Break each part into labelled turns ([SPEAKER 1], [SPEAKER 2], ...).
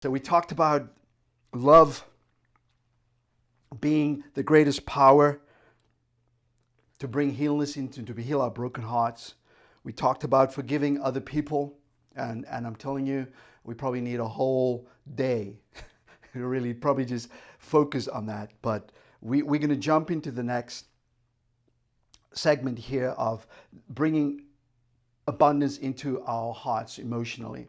[SPEAKER 1] So we talked about love being the greatest power to bring healness into, to heal our broken hearts. We talked about forgiving other people, and I'm telling you, we probably need a whole day to really probably just focus on that. But we're going to jump into the next segment here of bringing abundance into our hearts emotionally.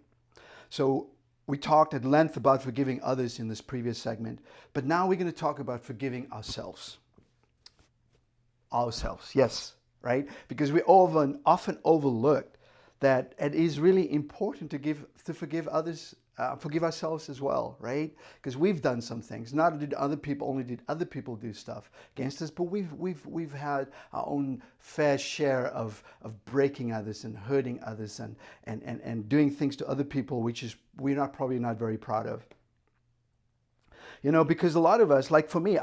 [SPEAKER 1] So we talked at length about forgiving others in this previous segment, but now we're going to talk about forgiving ourselves. Ourselves, yes, right? Because we often overlooked that it is really important to forgive others, forgive ourselves as well, right? Because we've done some things. Not did other people only did other people do stuff against us, but we've had our own fair share of breaking others and hurting others and doing things to other people which is we're not probably not very proud of. You know, because a lot of us, like for me,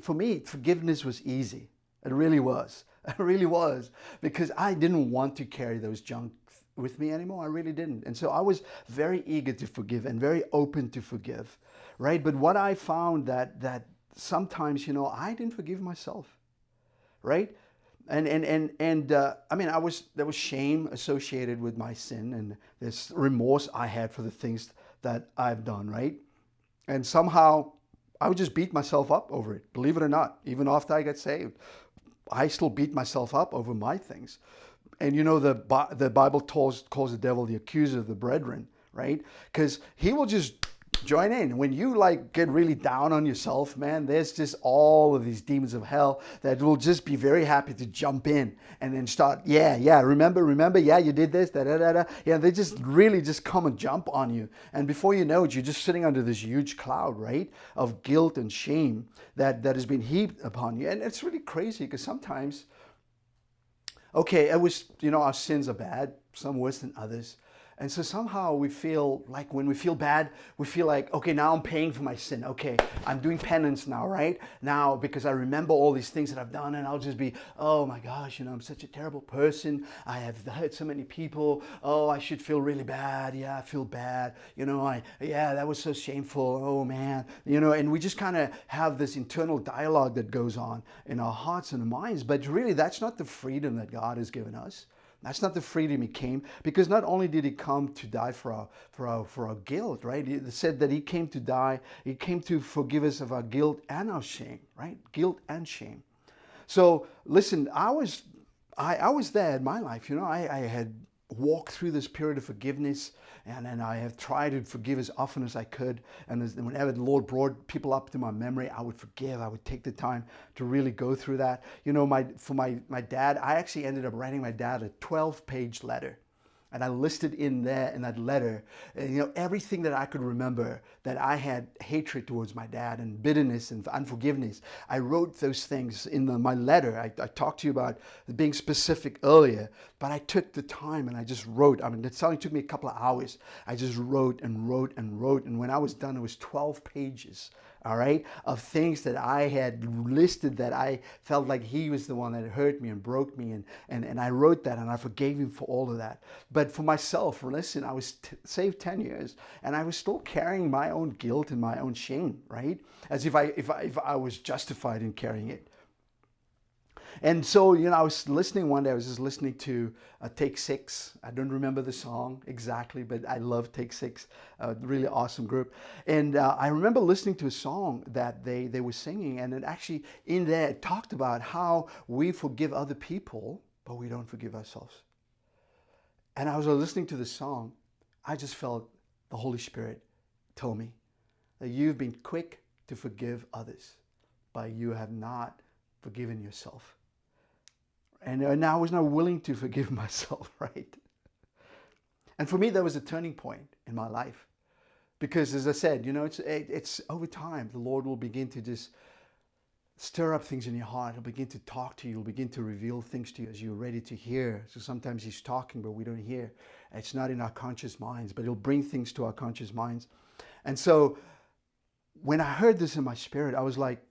[SPEAKER 1] for me, forgiveness was easy. It really was. It really was. Because I didn't want to carry those junk with me anymore. I really didn't. And so I was very eager to forgive and very open to forgive, right? But what I found that sometimes, you know, I didn't forgive myself, right? I mean, there was shame associated with my sin and this remorse I had for the things that I've done, right? And somehow I would just beat myself up over it, believe it or not. Even after I got saved, I still beat myself up over my things. And you know, the Bible calls the devil the accuser of the brethren, right? Because he will just join in. When you like get really down on yourself, man, there's just all of these demons of hell that will just be very happy to jump in and then start, remember, yeah, you did this, da da da da. Yeah, they just really just come and jump on you. And before you know it, you're just sitting under this huge cloud, right, of guilt and shame that has been heaped upon you. And it's really crazy because sometimes, okay, it was, you know, our sins are bad, some worse than others. And so somehow we feel like when we feel bad, we feel like, okay, now I'm paying for my sin. Okay, I'm doing penance now, right? Now, because I remember all these things that I've done, and I'll just be, oh my gosh, you know, I'm such a terrible person. I have hurt so many people. Oh, I should feel really bad. Yeah, I feel bad. You know, that was so shameful. Oh man, you know, and we just kind of have this internal dialogue that goes on in our hearts and minds. But really, that's not the freedom that God has given us. That's not the freedom he came, because not only did he come to die for our guilt, right? It said that he came to die, he came to forgive us of our guilt and our shame, right? Guilt and shame. So listen, I was there in my life, you know, I had walked through this period of forgiveness, and I have tried to forgive as often as I could. And whenever the Lord brought people up to my memory, I would forgive. I would take the time to really go through that. You know, for my dad, I actually ended up writing my dad a 12-page letter. And I listed in there in that letter, you know, everything that I could remember that I had hatred towards my dad and bitterness and unforgiveness. I wrote those things in my letter. I talked to you about being specific earlier, but I took the time and I just wrote. I mean, it only took me a couple of hours. I just wrote and wrote and wrote. And when I was done, it was 12 pages, all right, of things that I had listed that I felt like he was the one that hurt me and broke me. And I wrote that and I forgave him for all of that. But for myself, listen, I was saved 10 years and I was still carrying my own guilt and my own shame, right? As if I was justified in carrying it. And so, you know, I was listening one day, I was just listening to Take Six. I don't remember the song exactly, but I love Take Six, a really awesome group. And I remember listening to a song that they were singing, and it actually in there it talked about how we forgive other people, but we don't forgive ourselves. And I was listening to the song, I just felt the Holy Spirit tell me that you've been quick to forgive others, but you have not forgiven yourself. And I was not willing to forgive myself, right? And for me, that was a turning point in my life. Because as I said, you know, it's over time, the Lord will begin to just stir up things in your heart. He'll begin to talk to you. He'll begin to reveal things to you as you're ready to hear. So sometimes he's talking, but we don't hear. It's not in our conscious minds, but he'll bring things to our conscious minds. And so when I heard this in my spirit, I was like,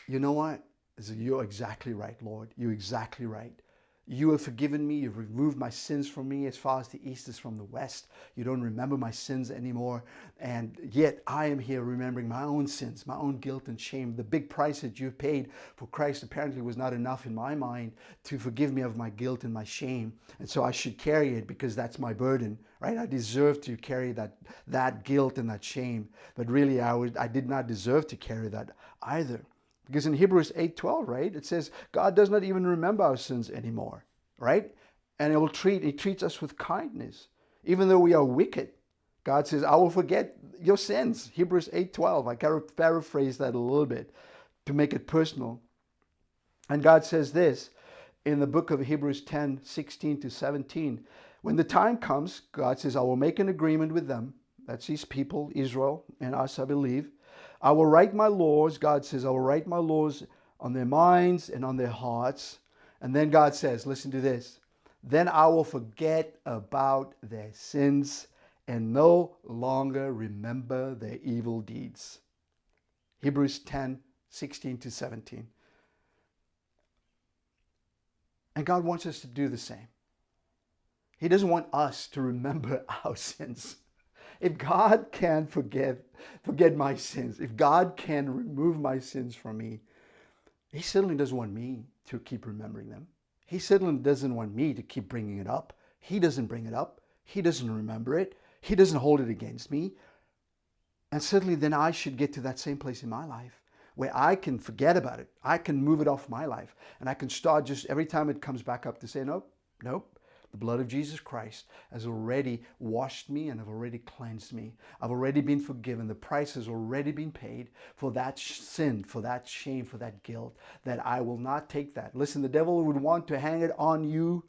[SPEAKER 1] you know what? You're exactly right, Lord. You're exactly right. You have forgiven me. You've removed my sins from me as far as the east is from the west. You don't remember my sins anymore. And yet I am here remembering my own sins, my own guilt and shame. The big price that you paid for Christ apparently was not enough in my mind to forgive me of my guilt and my shame. And so I should carry it because that's my burden, right? I deserve to carry that guilt and that shame. But really, I did not deserve to carry that either. Because in Hebrews 8:12, right, it says, God does not even remember our sins anymore, right? And He treats us with kindness. Even though we are wicked, God says, I will forget your sins. Hebrews 8:12. I can paraphrase that a little bit to make it personal. And God says this in the book of Hebrews 10:16-17. When the time comes, God says, I will make an agreement with them. That's these people, Israel, and us, I believe. I will write my laws, God says, I will write my laws on their minds and on their hearts. And then God says, listen to this, then I will forget about their sins and no longer remember their evil deeds. Hebrews 10:16-17. And God wants us to do the same. He doesn't want us to remember our sins. If God can forget my sins, if God can remove my sins from me, He certainly doesn't want me to keep remembering them. He certainly doesn't want me to keep bringing it up. He doesn't bring it up. He doesn't remember it. He doesn't hold it against me. And certainly then I should get to that same place in my life where I can forget about it. I can move it off my life. And I can start just every time it comes back up to say, nope, nope. The blood of Jesus Christ has already washed me and have already cleansed me. I've already been forgiven. The price has already been paid for that sin, for that shame, for that guilt, that I will not take that. Listen, the devil would want to hang it on you,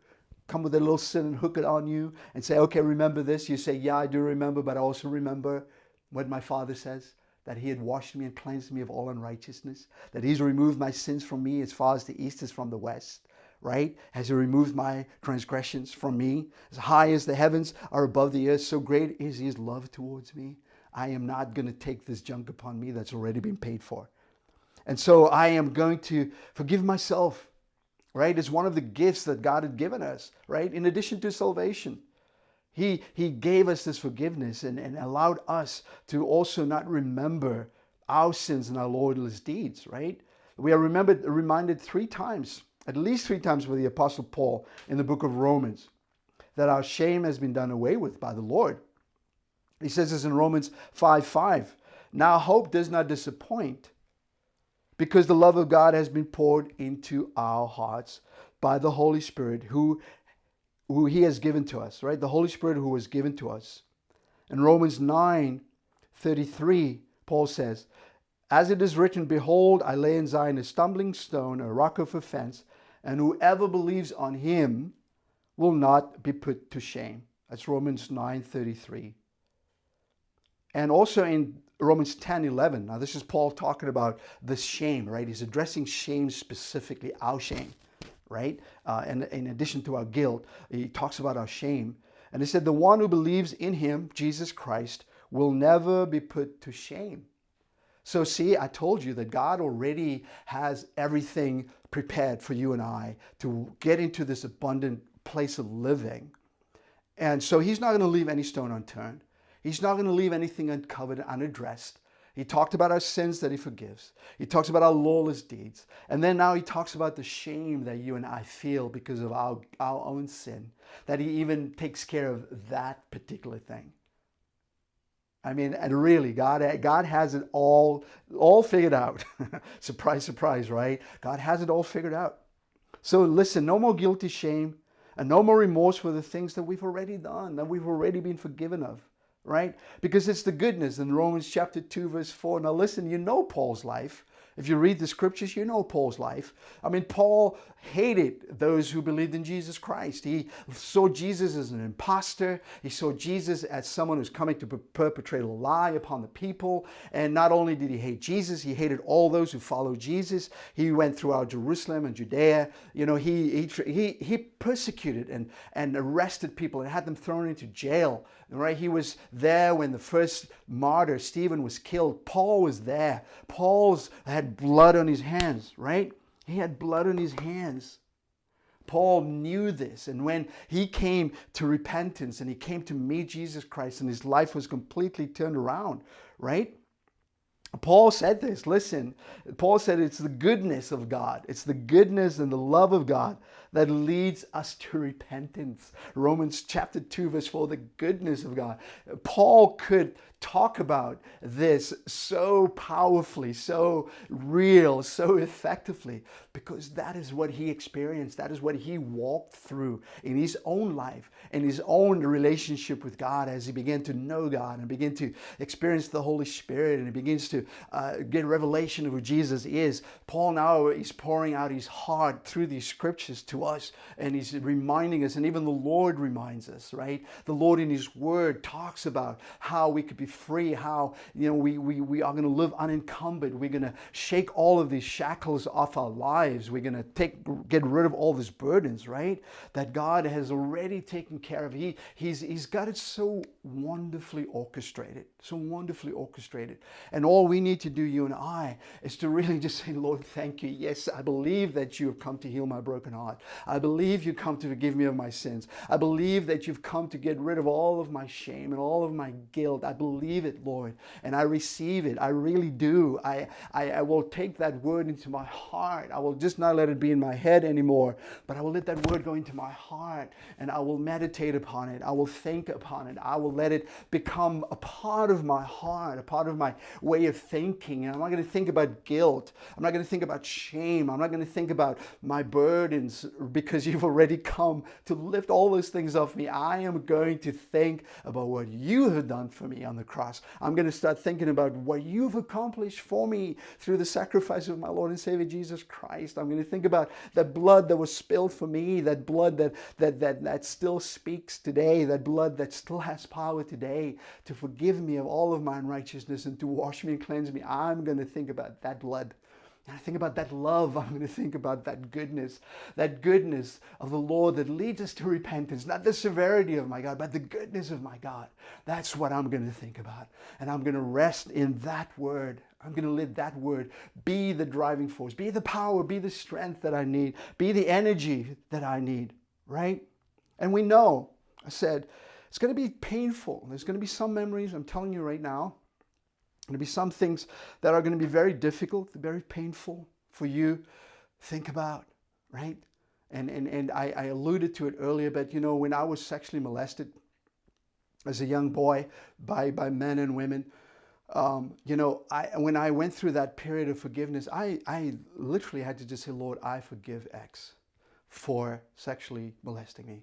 [SPEAKER 1] come with a little sin and hook it on you and say, okay, remember this. You say, yeah, I do remember, but I also remember what my Father says, that He had washed me and cleansed me of all unrighteousness, that He's removed my sins from me as far as the east is from the west. Right? Has He removed my transgressions from me? As high as the heavens are above the earth, so great is His love towards me. I am not going to take this junk upon me that's already been paid for. And so I am going to forgive myself, right? It's one of the gifts that God had given us, right? In addition to salvation. He gave us this forgiveness and allowed us to also not remember our sins and our lawless deeds, right? We are reminded three times, at least three times by the Apostle Paul in the book of Romans, that our shame has been done away with by the Lord. He says this in Romans 5:5. Now hope does not disappoint, because the love of God has been poured into our hearts by the Holy Spirit who He has given to us, right? The Holy Spirit who was given to us. In Romans 9:33, Paul says, as it is written, behold, I lay in Zion a stumbling stone, a rock of offense, and whoever believes on Him will not be put to shame. That's Romans 9:33. And also in Romans 10:11. Now this is Paul talking about the shame, right? He's addressing shame specifically, our shame, right? And in addition to our guilt, he talks about our shame. And he said, the one who believes in Him, Jesus Christ, will never be put to shame. So see, I told you that God already has everything prepared for you and I to get into this abundant place of living. And so He's not going to leave any stone unturned. He's not going to leave anything uncovered and unaddressed. He talked about our sins that He forgives. He talks about our lawless deeds. And then now He talks about the shame that you and I feel because of our own sin, that He even takes care of that particular thing. I mean, and really, God has it all figured out. Surprise, surprise, right? God has it all figured out. So listen, no more guilty shame and no more remorse for the things that we've already done, that we've already been forgiven of, right? Because it's the goodness in Romans chapter 2, verse 4. Now listen, you know Paul's life. If you read the scriptures, you know Paul's life. I mean, Paul hated those who believed in Jesus Christ. He saw Jesus as an imposter. He saw Jesus as someone who's coming to perpetrate a lie upon the people. And not only did he hate Jesus, he hated all those who followed Jesus. He went throughout Jerusalem and Judea. You know, he persecuted and arrested people and had them thrown into jail. Right? He was there when the first martyr, Stephen, was killed. Paul was there. Paul had blood on his hands, right? He had blood on his hands. Paul knew this, and when he came to repentance and he came to meet Jesus Christ and his life was completely turned around, right? Paul said this, listen, Paul said it's the goodness of God. It's the goodness and the love of God that leads us to repentance. Romans chapter 2, verse 4, the goodness of God. Paul could talk about this so powerfully, so real, so effectively, because that is what he experienced. That is what he walked through in his own life, in his own relationship with God, as he began to know God and begin to experience the Holy Spirit, and he begins to get revelation of who Jesus is. Paul now is pouring out his heart through these scriptures to us, and he's reminding us, and even the Lord reminds us, right? The Lord in his word talks about how we could be free, how we are going to live unencumbered. We're going to shake all of these shackles off our lives. We're going to get rid of all these burdens, right? That God has already taken care of. He's got it so wonderfully orchestrated, so wonderfully orchestrated. And all we need to do, you and I, is to really just say, Lord, thank you. Yes, I believe that you have come to heal my broken heart. I believe you come to forgive me of my sins. I believe that you've come to get rid of all of my shame and all of my guilt. I believe it, Lord, and I receive it. I really do. I will take that word into my heart. I will just not let it be in my head anymore, but I will let that word go into my heart, and I will meditate upon it. I will think upon it. I will let it become a part of my heart, a part of my way of thinking. And I'm not going to think about guilt. I'm not going to think about shame. I'm not going to think about my burdens, because you've already come to lift all those things off me. I am going to think about what you have done for me on the cross. I'm going to start thinking about what you've accomplished for me through the sacrifice of my Lord and Savior Jesus Christ. I'm going to think about that blood that was spilled for me, that blood that still speaks today, that blood that still has power today to forgive me of all of my unrighteousness and to wash me and cleanse me. I'm going to think about that blood. And I think about that love. I'm going to think about that goodness of the Lord that leads us to repentance. Not the severity of my God, but the goodness of my God. That's what I'm going to think about. And I'm going to rest in that word. I'm going to let that word be the driving force, be the power, be the strength that I need, be the energy that I need, right? And we know, I said, it's going to be painful. There's going to be some memories, I'm telling you right now. There'll be some things that are going to be very difficult, very painful for you. Think about, right? And I alluded to it earlier, but when I was sexually molested as a young boy by men and women, when I went through that period of forgiveness, I literally had to just say, Lord, I forgive X for sexually molesting me.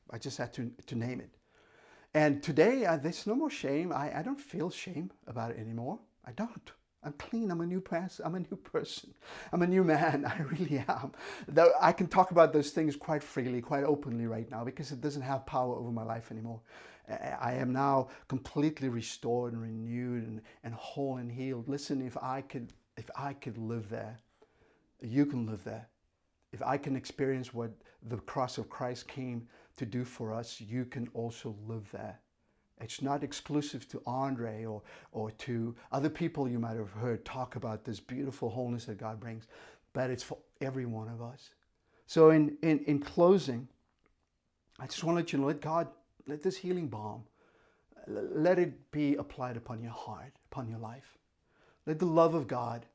[SPEAKER 1] I just had to name it. And today, there's no more shame. I don't feel shame about it anymore. I don't. I'm clean. I'm a new person. I'm a new person. I'm a new man. I really am. Though I can talk about those things quite freely, quite openly right now, because it doesn't have power over my life anymore. I am now completely restored and renewed and whole and healed. Listen, if I could live there, you can live there. If I can experience what the cross of Christ came to do for us, you can also live there. It's not exclusive to Andre or to other people you might have heard talk about this beautiful wholeness that God brings, but it's for every one of us. So in closing, I just want to let you know, let this healing balm, let it be applied upon your heart, upon your life. Let the love of God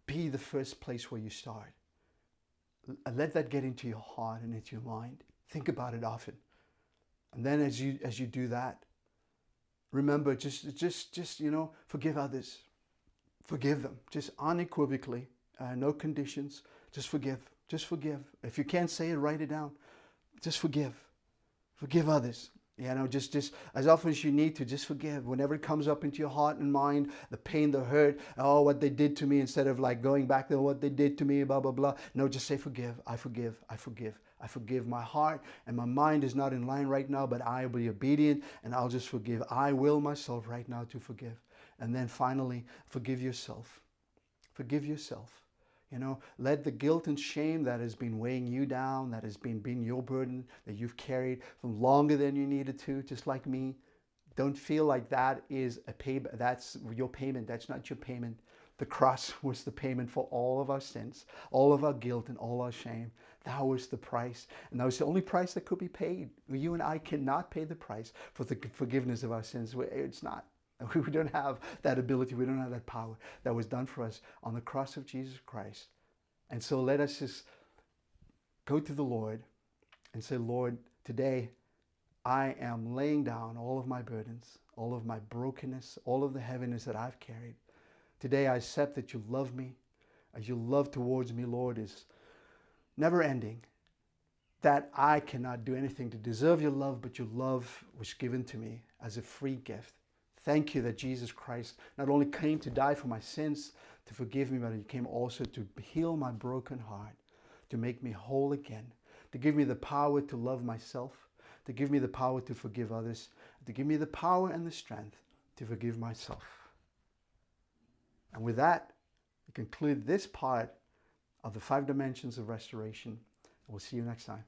[SPEAKER 1] be the first place where you start. Let that get into your heart and into your mind. Think about it often. And then as you do that, remember, just forgive others. Forgive them. Just unequivocally. No conditions. Just forgive. Just forgive. If you can't say it, write it down. Just forgive. Forgive others. Just as often as you need to, just forgive. Whenever it comes up into your heart and mind, the pain, the hurt, what they did to me, instead of like going back to what they did to me, blah, blah, blah. No, just say forgive. I forgive. I forgive. I forgive. My heart and my mind is not in line right now, but I will be obedient and I'll just forgive. I will myself right now to forgive. And then finally, forgive yourself. Forgive yourself. Let the guilt and shame that has been weighing you down, that has been your burden, that you've carried for longer than you needed to, just like me. Don't feel like that is that's your payment. That's not your payment. The cross was the payment for all of our sins, all of our guilt, and all our shame. That was the price. And that was the only price that could be paid. You and I cannot pay the price for the forgiveness of our sins. It's not. We don't have that ability. We don't have that power. That was done for us on the cross of Jesus Christ. And so let us just go to the Lord and say, Lord, today I am laying down all of my burdens, all of my brokenness, all of the heaviness that I've carried. Today I accept that you love me, as your love towards me, Lord, is never ending, that I cannot do anything to deserve your love, but your love was given to me as a free gift. Thank you that Jesus Christ not only came to die for my sins, to forgive me, but he came also to heal my broken heart, to make me whole again, to give me the power to love myself, to give me the power to forgive others, to give me the power and the strength to forgive myself. And with that, we conclude this part of the 5 dimensions of restoration. We'll see you next time.